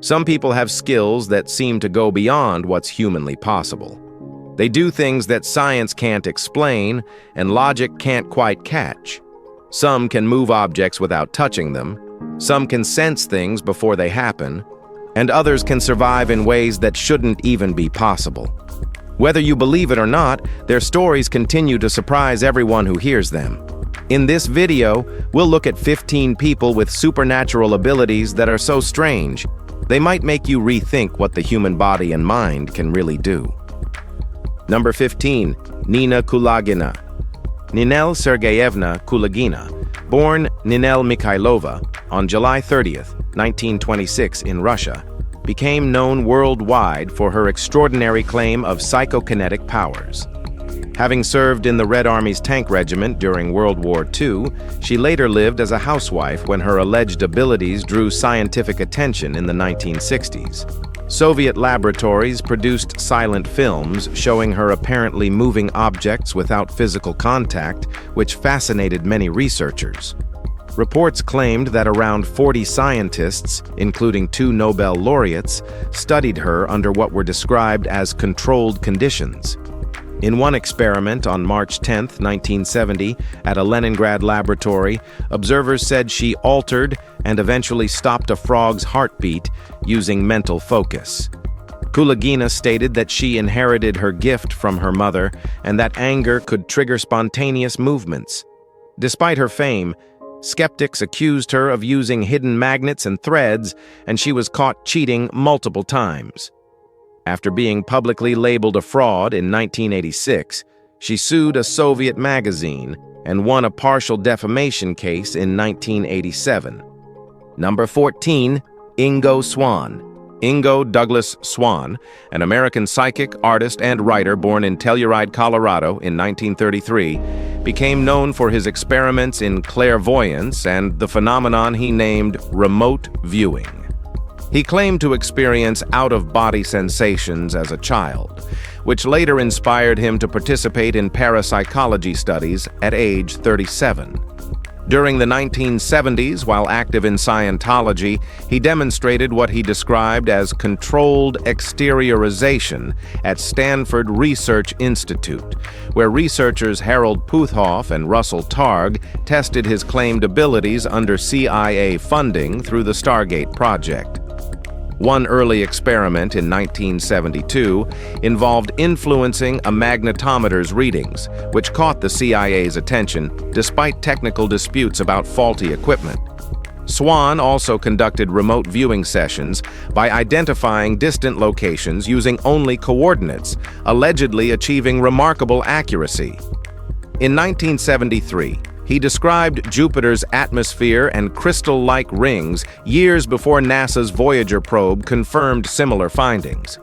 Some people have skills that seem to go beyond what's humanly possible. They do things that science can't explain and logic can't quite catch. Some can move objects without touching them, some can sense things before they happen, and others can survive in ways that shouldn't even be possible. Whether you believe it or not, their stories continue to surprise everyone who hears them. In this video, we'll look at 15 people with supernatural abilities that are so strange, they might make you rethink what the human body and mind can really do. Number 15. Nina Kulagina. Ninel Sergeyevna Kulagina, born Ninel Mikhailova on July 30th, 1926 in Russia, became known worldwide for her extraordinary claim of psychokinetic powers. Having served in the Red Army's tank regiment during World War II, she later lived as a housewife when her alleged abilities drew scientific attention in the 1960s. Soviet laboratories produced silent films showing her apparently moving objects without physical contact, which fascinated many researchers. Reports claimed that around 40 scientists, including 2 Nobel laureates, studied her under what were described as controlled conditions. In one experiment on March 10, 1970, at a Leningrad laboratory, observers said she altered and eventually stopped a frog's heartbeat using mental focus. Kulagina stated that she inherited her gift from her mother and that anger could trigger spontaneous movements. Despite her fame, skeptics accused her of using hidden magnets and threads, and she was caught cheating multiple times. After being publicly labeled a fraud in 1986, she sued a Soviet magazine and won a partial defamation case in 1987. Number 14. Ingo Swann. Ingo Douglas Swann, an American psychic, artist, and writer born in Telluride, Colorado in 1933, became known for his experiments in clairvoyance and the phenomenon he named remote viewing. He claimed to experience out-of-body sensations as a child, which later inspired him to participate in parapsychology studies at age 37. During the 1970s, while active in Scientology, he demonstrated what he described as controlled exteriorization at Stanford Research Institute, where researchers Harold Puthoff and Russell Targ tested his claimed abilities under CIA funding through the Stargate project. One early experiment in 1972 involved influencing a magnetometer's readings, which caught the CIA's attention despite technical disputes about faulty equipment. Swann also conducted remote viewing sessions by identifying distant locations using only coordinates, allegedly achieving remarkable accuracy. In 1973, he described Jupiter's atmosphere and crystal-like rings years before NASA's Voyager probe confirmed similar findings.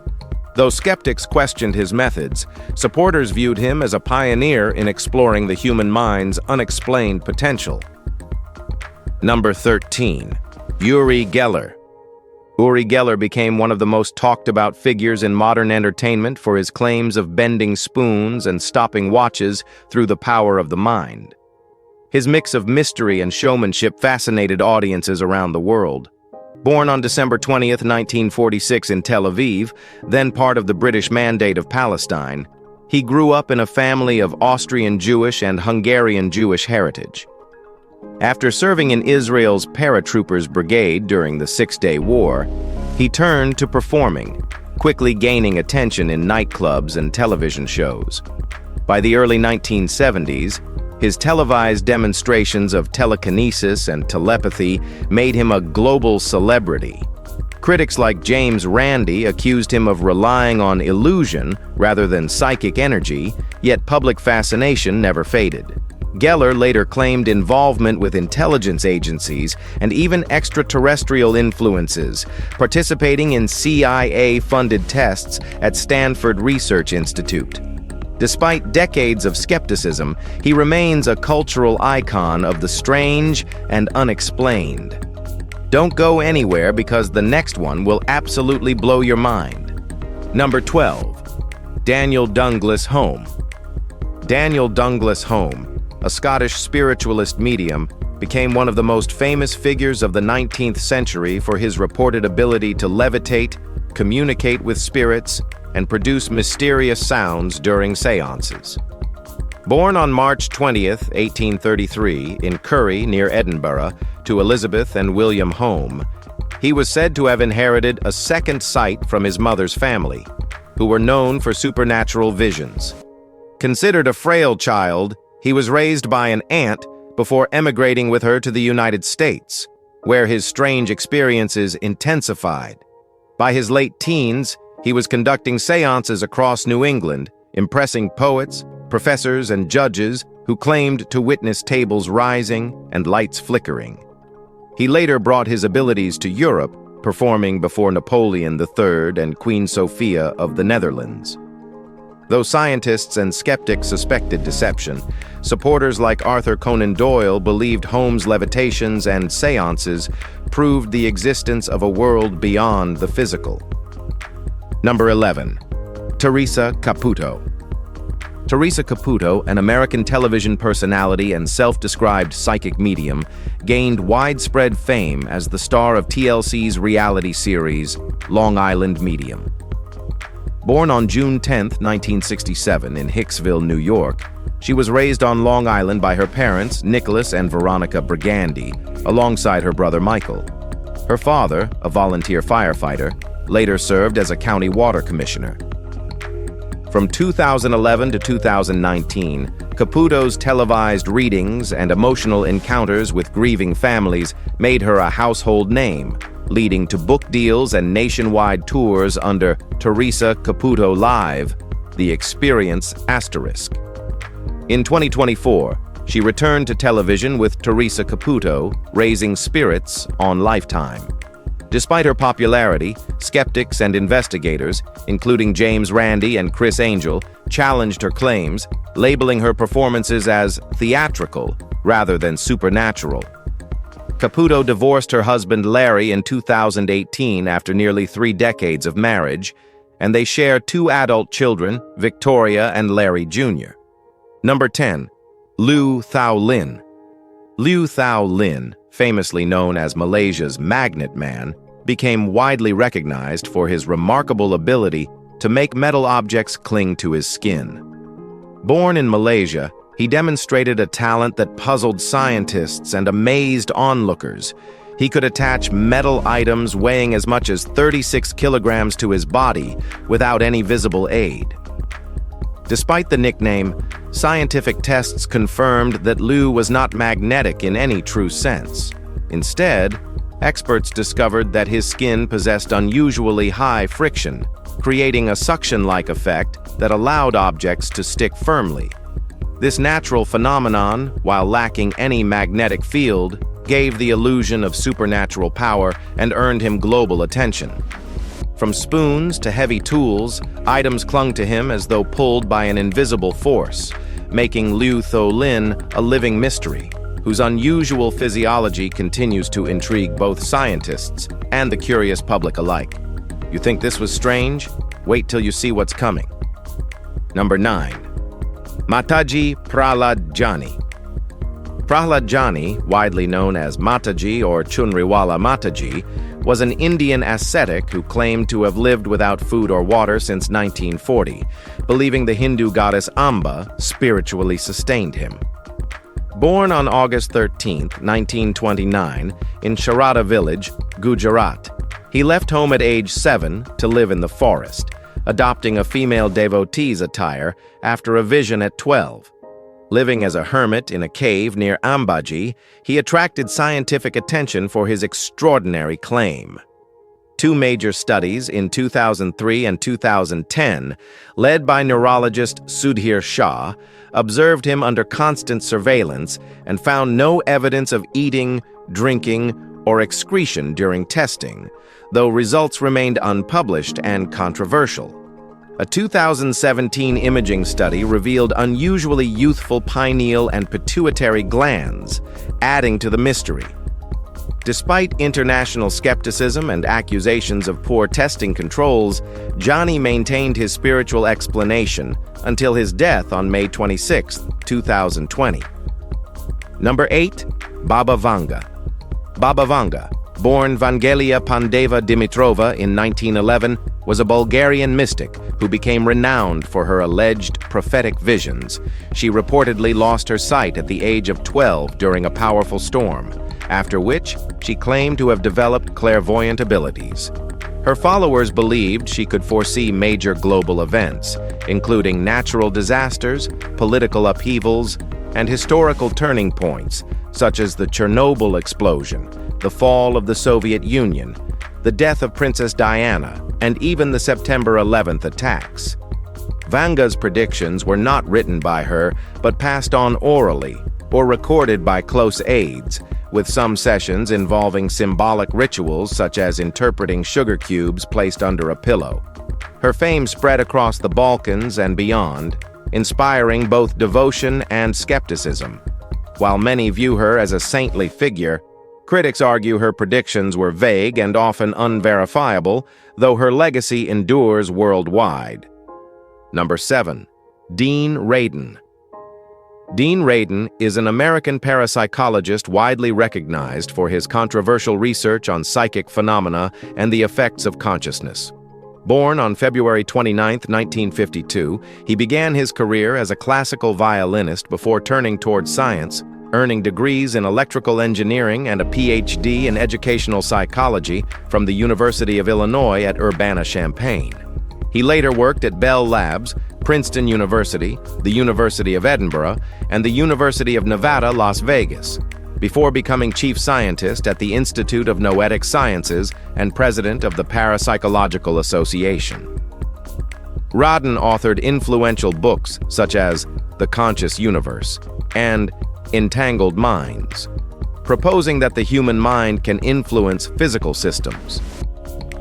Though skeptics questioned his methods, supporters viewed him as a pioneer in exploring the human mind's unexplained potential. Number 13. Uri Geller. Uri Geller became one of the most talked-about figures in modern entertainment for his claims of bending spoons and stopping watches through the power of the mind. His mix of mystery and showmanship fascinated audiences around the world. Born on December 20, 1946 in Tel Aviv, then part of the British Mandate of Palestine, he grew up in a family of Austrian Jewish and Hungarian Jewish heritage. After serving in Israel's paratroopers brigade during the Six-Day War, he turned to performing, quickly gaining attention in nightclubs and television shows. By the early 1970s, his televised demonstrations of telekinesis and telepathy made him a global celebrity. Critics like James Randi accused him of relying on illusion rather than psychic energy, yet public fascination never faded. Geller later claimed involvement with intelligence agencies and even extraterrestrial influences, participating in CIA-funded tests at Stanford Research Institute. Despite decades of skepticism, he remains a cultural icon of the strange and unexplained. Don't go anywhere because the next one will absolutely blow your mind. Number 12. Daniel Douglas Home. Daniel Douglas Home, a Scottish spiritualist medium, became one of the most famous figures of the 19th century for his reported ability to levitate, communicate with spirits, and produce mysterious sounds during seances. Born on March 20th, 1833, in Curry, near Edinburgh, to Elizabeth and William Home, he was said to have inherited a second sight from his mother's family, who were known for supernatural visions. Considered a frail child, he was raised by an aunt before emigrating with her to the United States, where his strange experiences intensified. By his late teens, he was conducting seances across New England, impressing poets, professors, and judges who claimed to witness tables rising and lights flickering. He later brought his abilities to Europe, performing before Napoleon III and Queen Sophia of the Netherlands. Though scientists and skeptics suspected deception, supporters like Arthur Conan Doyle believed Holmes' levitations and seances proved the existence of a world beyond the physical. Number 11. Teresa Caputo. Teresa Caputo, an American television personality and self-described psychic medium, gained widespread fame as the star of TLC's reality series, Long Island Medium. Born on June 10, 1967, in Hicksville, New York, she was raised on Long Island by her parents, Nicholas and Veronica Brigandy, alongside her brother Michael. Her father, a volunteer firefighter, later served as a county water commissioner. From 2011 to 2019, Caputo's televised readings and emotional encounters with grieving families made her a household name, leading to book deals and nationwide tours under Teresa Caputo Live, The Experience Asterisk. In 2024, she returned to television with Teresa Caputo, Raising Spirits on Lifetime. Despite her popularity, skeptics and investigators, including James Randi and Chris Angel, challenged her claims, labeling her performances as theatrical rather than supernatural. Caputo divorced her husband Larry in 2018 after nearly 3 decades of marriage, and they share 2 adult children, Victoria and Larry Jr. Number 10. Liu Thao Lin. Liu Thao Lin, famously known as Malaysia's Magnet Man, became widely recognized for his remarkable ability to make metal objects cling to his skin. Born in Malaysia, he demonstrated a talent that puzzled scientists and amazed onlookers. He could attach metal items weighing as much as 36 kilograms to his body without any visible aid. Despite the nickname, scientific tests confirmed that Liu was not magnetic in any true sense. Instead, experts discovered that his skin possessed unusually high friction, creating a suction-like effect that allowed objects to stick firmly. This natural phenomenon, while lacking any magnetic field, gave the illusion of supernatural power and earned him global attention. From spoons to heavy tools, items clung to him as though pulled by an invisible force, making Liu Thao Lin a living mystery, whose unusual physiology continues to intrigue both scientists and the curious public alike. You think this was strange? Wait till you see what's coming. Number 9. Mataji Prahlad Jani. Prahlad Jani, widely known as Mataji or Chunriwala Mataji, was an Indian ascetic who claimed to have lived without food or water since 1940, believing the Hindu goddess Amba spiritually sustained him. Born on August 13, 1929, in Sharada village, Gujarat, he left home at age 7 to live in the forest, adopting a female devotee's attire after a vision at 12. Living as a hermit in a cave near Ambaji, he attracted scientific attention for his extraordinary claim. 2 major studies in 2003 and 2010, led by neurologist Sudhir Shah, observed him under constant surveillance and found no evidence of eating, drinking, or excretion during testing, though results remained unpublished and controversial. A 2017 imaging study revealed unusually youthful pineal and pituitary glands, adding to the mystery. Despite international skepticism and accusations of poor testing controls, Jani maintained his spiritual explanation until his death on May 26, 2020. Number 8. Baba Vanga. Baba Vanga, born Vangelia Pandeva Dimitrova in 1911, was a Bulgarian mystic who became renowned for her alleged prophetic visions. She reportedly lost her sight at the age of 12 during a powerful storm, after which she claimed to have developed clairvoyant abilities. Her followers believed she could foresee major global events, including natural disasters, political upheavals, and historical turning points, such as the Chernobyl explosion, the fall of the Soviet Union, the death of Princess Diana, and even the September 11th attacks. Vanga's predictions were not written by her, but passed on orally or recorded by close aides, with some sessions involving symbolic rituals such as interpreting sugar cubes placed under a pillow. Her fame spread across the Balkans and beyond, inspiring both devotion and skepticism. While many view her as a saintly figure, critics argue her predictions were vague and often unverifiable, though her legacy endures worldwide. Number 7. Dean Radin. Dean Radin is an American parapsychologist widely recognized for his controversial research on psychic phenomena and the effects of consciousness. Born on February 29, 1952, he began his career as a classical violinist before turning towards science, earning degrees in electrical engineering and a PhD in educational psychology from the University of Illinois at Urbana-Champaign. He later worked at Bell Labs, Princeton University, the University of Edinburgh, and the University of Nevada, Las Vegas, before becoming chief scientist at the Institute of Noetic Sciences and president of the Parapsychological Association. Radin authored influential books such as The Conscious Universe and Entangled Minds, proposing that the human mind can influence physical systems.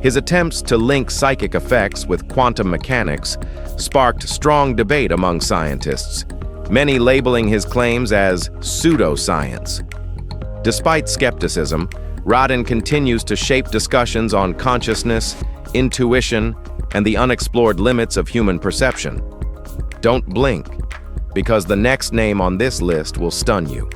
His attempts to link psychic effects with quantum mechanics sparked strong debate among scientists, many labeling his claims as pseudoscience. Despite skepticism, Radin continues to shape discussions on consciousness, intuition, and the unexplored limits of human perception. Don't blink, because the next name on this list will stun you.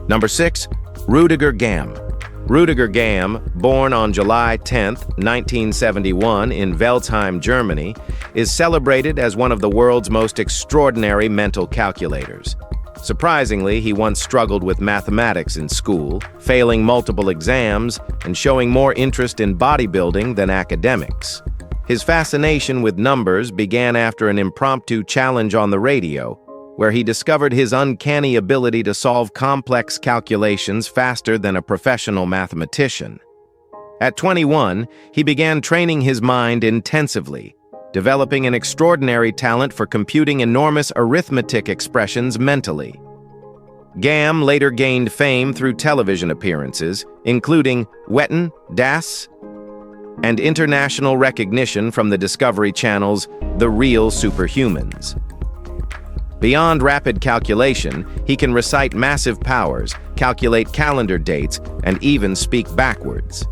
Number 6. Rudiger Gamm. Rudiger Gamm, born on July 10, 1971 in Welzheim, Germany, is celebrated as one of the world's most extraordinary mental calculators. Surprisingly, he once struggled with mathematics in school, failing multiple exams and showing more interest in bodybuilding than academics. His fascination with numbers began after an impromptu challenge on the radio, where he discovered his uncanny ability to solve complex calculations faster than a professional mathematician. At 21, he began training his mind intensively, developing an extraordinary talent for computing enormous arithmetic expressions mentally. Gamm later gained fame through television appearances, including Wetten, Das, and international recognition from the Discovery Channel's The Real Superhumans. Beyond rapid calculation, he can recite massive powers, calculate calendar dates, and even speak backwards.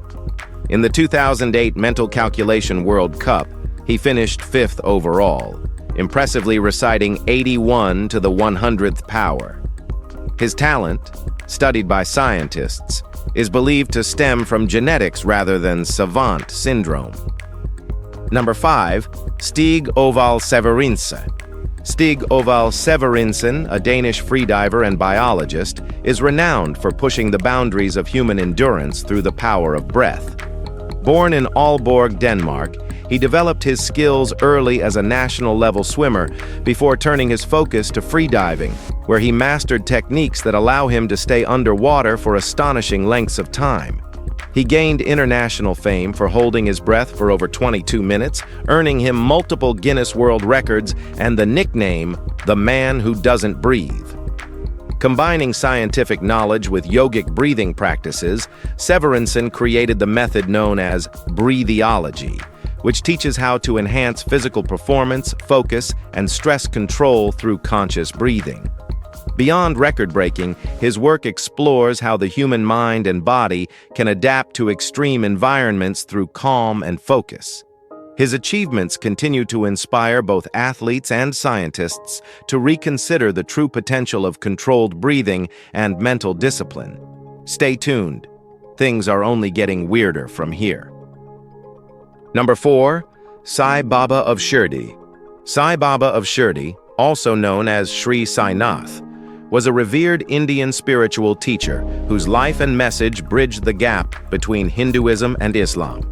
In the 2008 Mental Calculation World Cup, he finished 5th overall, impressively reciting 81 to the 100th power. His talent, studied by scientists, is believed to stem from genetics rather than savant syndrome. Number 5. Stig Oval Severinsen. Stig Oval Severinsen, a Danish freediver and biologist, is renowned for pushing the boundaries of human endurance through the power of breath. Born in Aalborg, Denmark, he developed his skills early as a national-level swimmer before turning his focus to freediving, where he mastered techniques that allow him to stay underwater for astonishing lengths of time. He gained international fame for holding his breath for over 22 minutes, earning him multiple Guinness World Records and the nickname, the Man Who Doesn't Breathe. Combining scientific knowledge with yogic breathing practices, Severinsen created the method known as breatheology, which teaches how to enhance physical performance, focus, and stress control through conscious breathing. Beyond record-breaking, his work explores how the human mind and body can adapt to extreme environments through calm and focus. His achievements continue to inspire both athletes and scientists to reconsider the true potential of controlled breathing and mental discipline. Stay tuned. Things are only getting weirder from here. Number 4. Sai Baba of Shirdi. Sai Baba of Shirdi, also known as Sri Sainath, was a revered Indian spiritual teacher whose life and message bridged the gap between Hinduism and Islam.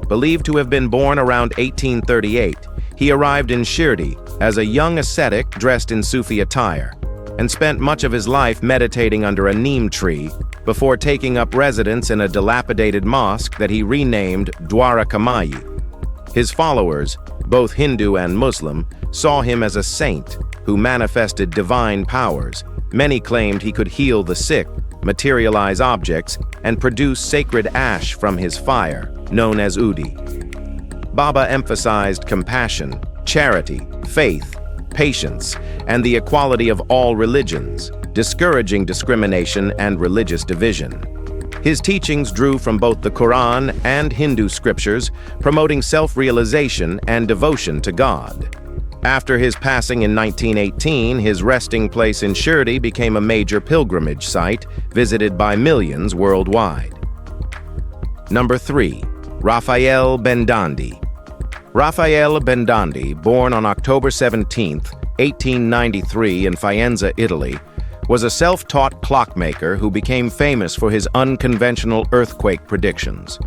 Believed to have been born around 1838, he arrived in Shirdi as a young ascetic dressed in Sufi attire and spent much of his life meditating under a neem tree before taking up residence in a dilapidated mosque that he renamed Dwarakamayi. His followers, both Hindu and Muslim, saw him as a saint who manifested divine powers. Many claimed he could heal the sick, materialize objects, and produce sacred ash from his fire, known as Udi. Baba emphasized compassion, charity, faith, patience, and the equality of all religions, discouraging discrimination and religious division. His teachings drew from both the Quran and Hindu scriptures, promoting self-realization and devotion to God. After his passing in 1918, his resting place in Shirdi became a major pilgrimage site, visited by millions worldwide. Number 3. Raphael Bendandi. Raphael Bendandi, born on October 17, 1893 in Faenza, Italy, was a self-taught clockmaker who became famous for his unconventional earthquake predictions.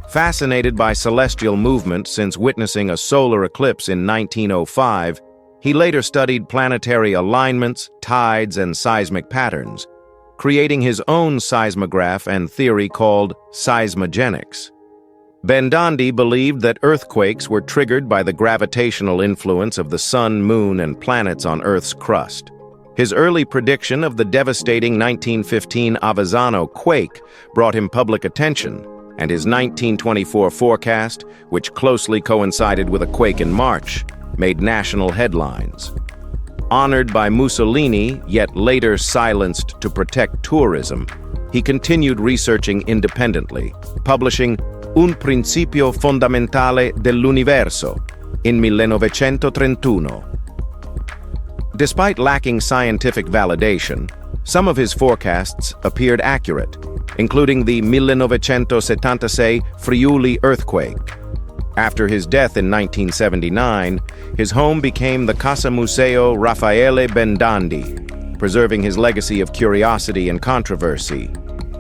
Fascinated by celestial movement since witnessing a solar eclipse in 1905, he later studied planetary alignments, tides, and seismic patterns, creating his own seismograph and theory called seismogenics. Bendandi believed that earthquakes were triggered by the gravitational influence of the sun, moon, and planets on Earth's crust. His early prediction of the devastating 1915 Avezzano quake brought him public attention, and his 1924 forecast, which closely coincided with a quake in March, made national headlines. Honored by Mussolini, yet later silenced to protect tourism, he continued researching independently, publishing Un principio fondamentale dell'universo in 1931. Despite lacking scientific validation, some of his forecasts appeared accurate, including the 1976 Friuli earthquake. After his death in 1979, his home became the Casa Museo Raffaele Bendandi, preserving his legacy of curiosity and controversy.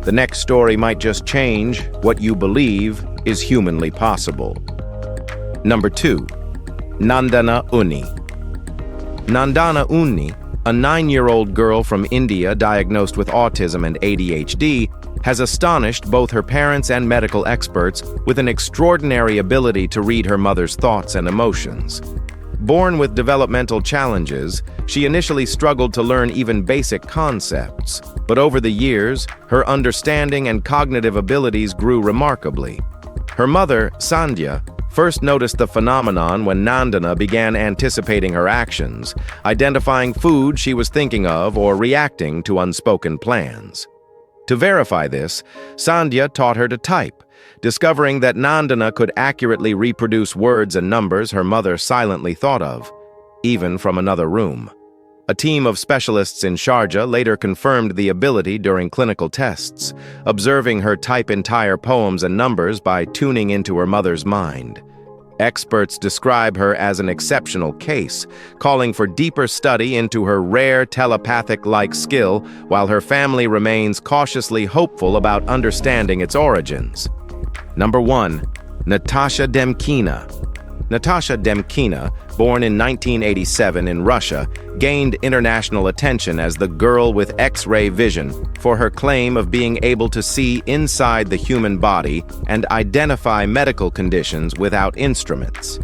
The next story might just change what you believe is humanly possible. Number 2. Nandana Unni. Nandana Unni, a 9-year-old girl from India diagnosed with autism and ADHD, has astonished both her parents and medical experts with an extraordinary ability to read her mother's thoughts and emotions. Born with developmental challenges, she initially struggled to learn even basic concepts, but over the years, her understanding and cognitive abilities grew remarkably. Her mother, Sandhya, first noticed the phenomenon when Nandana began anticipating her actions, identifying food she was thinking of or reacting to unspoken plans. To verify this, Sandhya taught her to type, discovering that Nandana could accurately reproduce words and numbers her mother silently thought of, even from another room. A team of specialists in Sharjah later confirmed the ability during clinical tests, observing her type entire poems and numbers by tuning into her mother's mind. Experts describe her as an exceptional case, calling for deeper study into her rare telepathic-like skill, while her family remains cautiously hopeful about understanding its origins. Number 1. Natasha Demkina. Natasha Demkina, born in 1987 in Russia, gained international attention as the girl with X-ray vision for her claim of being able to see inside the human body and identify medical conditions without instruments.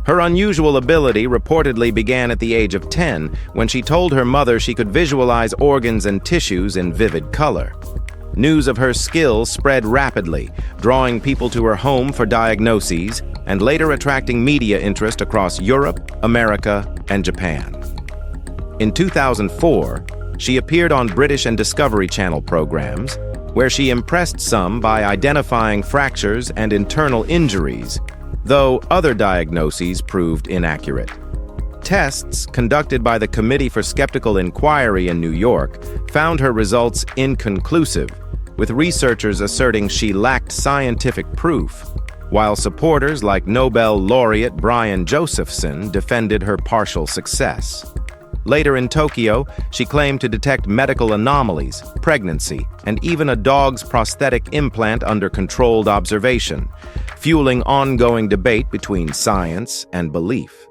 Her unusual ability reportedly began at the age of 10 when she told her mother she could visualize organs and tissues in vivid color. News of her skills spread rapidly, drawing people to her home for diagnoses and later attracting media interest across Europe, America, and Japan. In 2004, she appeared on British and Discovery Channel programs, where she impressed some by identifying fractures and internal injuries, though other diagnoses proved inaccurate. Tests conducted by the Committee for Skeptical Inquiry in New York found her results inconclusive, with researchers asserting she lacked scientific proof, while supporters like Nobel laureate Brian Josephson defended her partial success. Later in Tokyo, she claimed to detect medical anomalies, pregnancy, and even a dog's prosthetic implant under controlled observation, fueling ongoing debate between science and belief.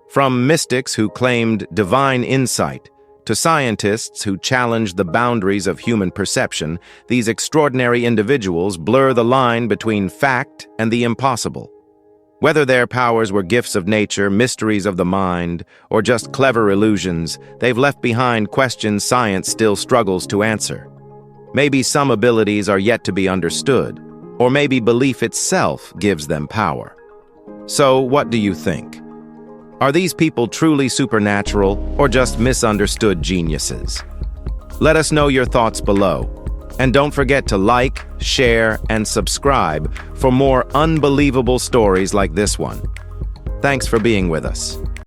From mystics who claimed divine insight to scientists who challenged the boundaries of human perception, these extraordinary individuals blur the line between fact and the impossible. Whether their powers were gifts of nature, mysteries of the mind, or just clever illusions, they've left behind questions science still struggles to answer. Maybe some abilities are yet to be understood, or maybe belief itself gives them power. So, what do you think? Are these people truly supernatural, or just misunderstood geniuses? Let us know your thoughts below. And don't forget to like, share, and subscribe for more unbelievable stories like this one. Thanks for being with us.